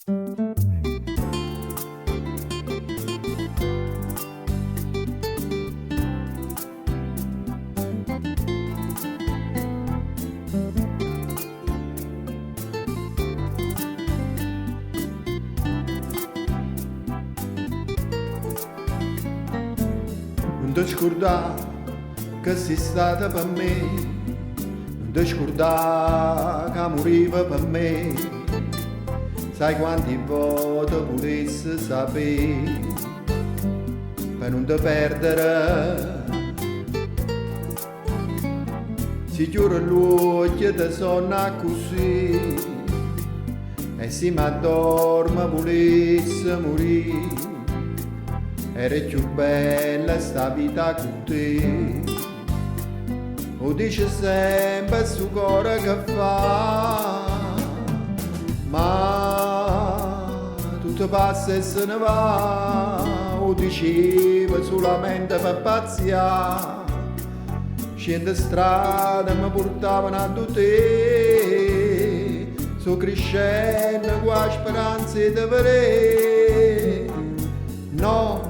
Non ti scordare che sei stata per me, non ti scordare che moriva per me, sai quanti volte volessi sapere per non ti perdere. Si chiude l'occhio ti sonna così e se mi addorma volessi morire. Era più bella sta vita con te. O dice sempre su cuore che fa, ma tutto passa e se ne va. O diceva solamente per pazziare, scende strada mi portavano a te. Sto crescendo con la speranza di vedere. No,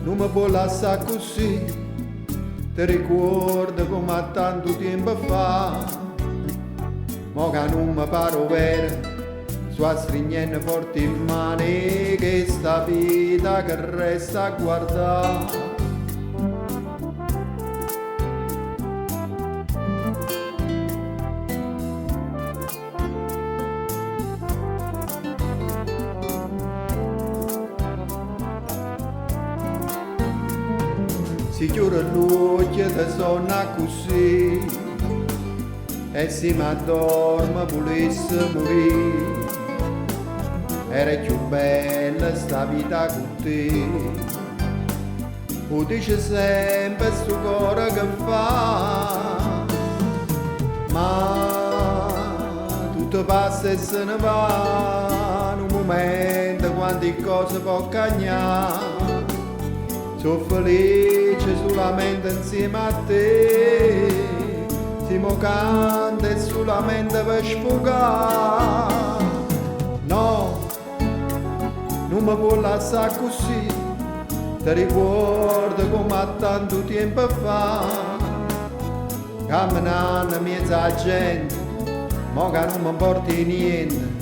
non mi può lasciare così, ti ricordo come a tanto tempo fa, ma che non mi pare vero, sto stringendo forte in mano che sta vita che resta a guardare. Si chiude l'occhio ti sonna così e se mi addorma volessi morire. Era più bella sta vita con te. O dice sempre sto cuore che fa, ma tutto passa e se ne va. In un momento quante cose può cagnare. Sono felice solamente insieme a te, siamo canta e solamente per sfogare. No, non mi può lasciare così, ti ricordo come a tanto tempo fa, camminando in mezzo alla gente, ma che non mi porti niente.